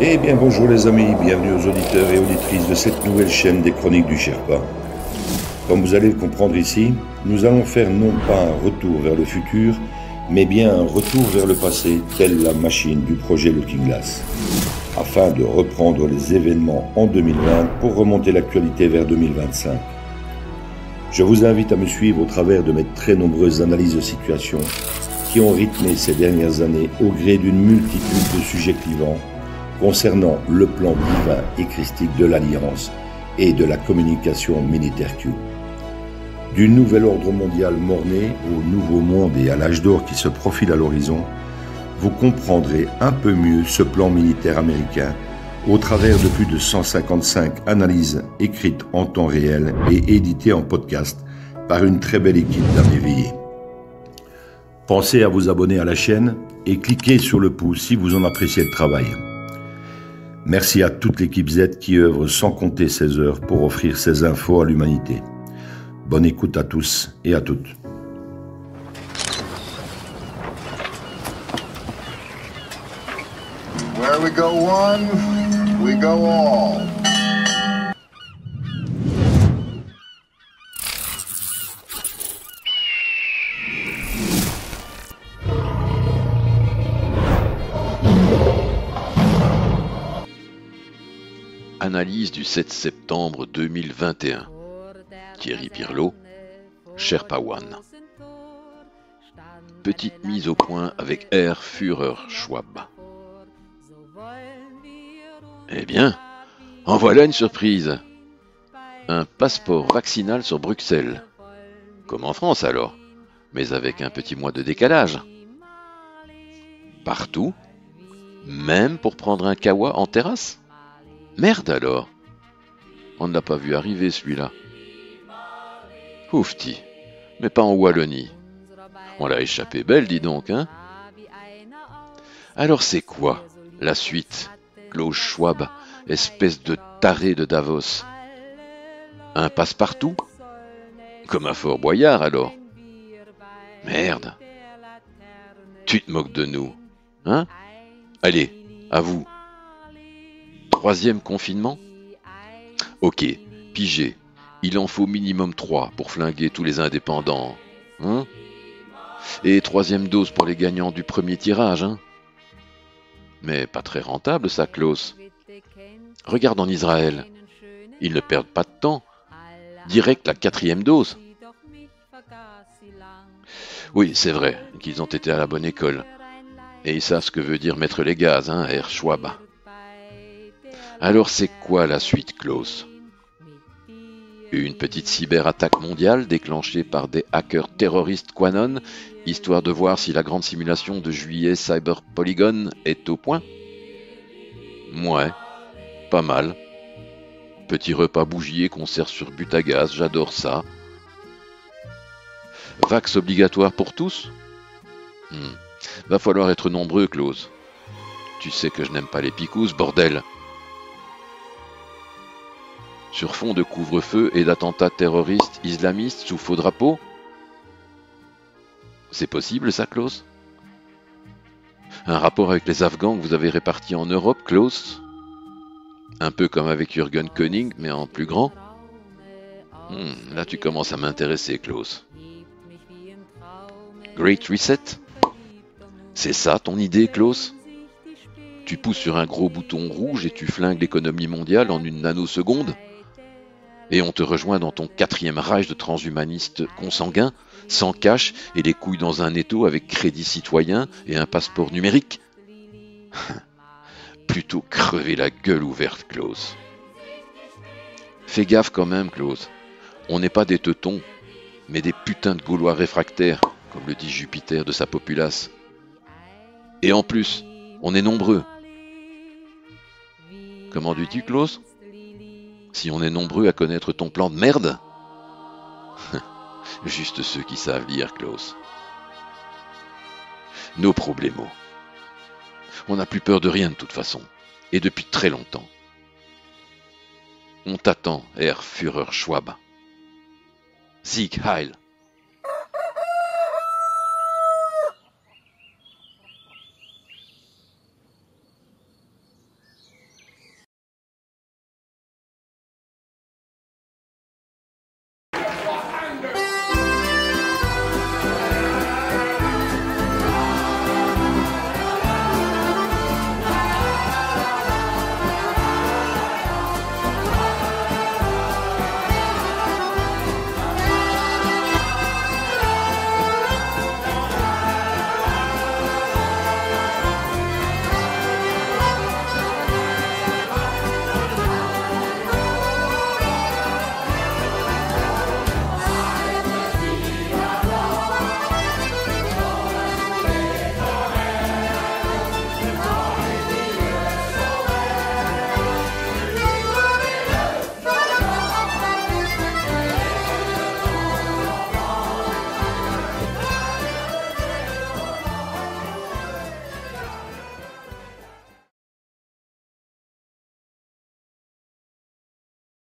Eh bien bonjour les amis, bienvenue aux auditeurs et auditrices de cette nouvelle chaîne des Chroniques du Sherpa. Comme vous allez le comprendre ici, nous allons faire non pas un retour vers le futur, mais bien un retour vers le passé, telle la machine du projet Looking Glass, afin de reprendre les événements en 2020 pour remonter l'actualité vers 2025. Je vous invite à me suivre au travers de mes très nombreuses analyses de situation qui ont rythmé ces dernières années au gré d'une multitude de sujets clivants concernant le plan divin et christique de l'Alliance et de la communication militaire Q. Du nouvel ordre mondial mort-né au nouveau monde et à l'âge d'or qui se profile à l'horizon, vous comprendrez un peu mieux ce plan militaire américain au travers de plus de 155 analyses écrites en temps réel et éditées en podcast par une très belle équipe d'âmes éveillées. Pensez à vous abonner à la chaîne et cliquez sur le pouce si vous en appréciez le travail. Merci à toute l'équipe Z qui œuvre sans compter ses heures pour offrir ces infos à l'humanité. Bonne écoute à tous et à toutes. Where we go one, we go all. Analyse du 7 septembre 2021. Thierry Pirlot, Sherpa One. Petite mise au point avec Herr Führer Schwab. Eh bien, en voilà une surprise. Un passeport vaccinal sur Bruxelles. Comme en France alors, mais avec un petit mois de décalage. Partout, même pour prendre un kawa en terrasse. Merde alors. On ne l'a pas vu arriver celui-là. Oufti, mais pas en Wallonie. On l'a échappé belle, dis donc, hein. Alors c'est quoi la suite, Klaus Schwab, espèce de taré de Davos? Un passe-partout? Comme un Fort Boyard alors? Merde. Tu te moques de nous, hein? Allez, à vous. Troisième confinement? Ok, pigé. Il en faut minimum 3 pour flinguer tous les indépendants. Hein? Et troisième dose pour les gagnants du premier tirage. Hein? Mais pas très rentable ça, Klaus. Regarde en Israël. Ils ne perdent pas de temps. Direct la 4e dose. Oui, c'est vrai qu'ils ont été à la bonne école. Et ils savent ce que veut dire mettre les gaz, hein, Herr Schwab. Alors c'est quoi la suite, Klaus? Une petite cyberattaque mondiale déclenchée par des hackers terroristes QAnon, histoire de voir si la grande simulation de juillet Cyber Polygon est au point? Ouais, pas mal. Petit repas bougier qu'on sert sur but à gaz, j'adore ça. Vax obligatoire pour tous? Va falloir être nombreux, Klaus. Tu sais que je n'aime pas les picousses, bordel. Sur fond de couvre-feu et d'attentats terroristes islamistes sous faux drapeau? C'est possible ça, Klaus? Un rapport avec les Afghans que vous avez répartis en Europe, Klaus? Un peu comme avec Jürgen Koenig, mais en plus grand? Là tu commences à m'intéresser, Klaus. Great Reset? C'est ça ton idée, Klaus? Tu pousses sur un gros bouton rouge et tu flingues l'économie mondiale en une nanoseconde? Et on te rejoint dans ton 4e Reich de transhumanistes consanguins, sans cash et les couilles dans un étau avec crédit citoyen et un passeport numérique? Plutôt crever la gueule ouverte, Klaus. Fais gaffe quand même, Klaus. On n'est pas des teutons, mais des putains de Gaulois réfractaires, comme le dit Jupiter de sa populace. Et en plus, on est nombreux. Comment dis-tu, Klaus? Si on est nombreux à connaître ton plan de merde? Juste ceux qui savent lire, Klaus. Nos problemos. On n'a plus peur de rien de toute façon, et depuis très longtemps. On t'attend, Herr Führer Schwab. Sieg Heil!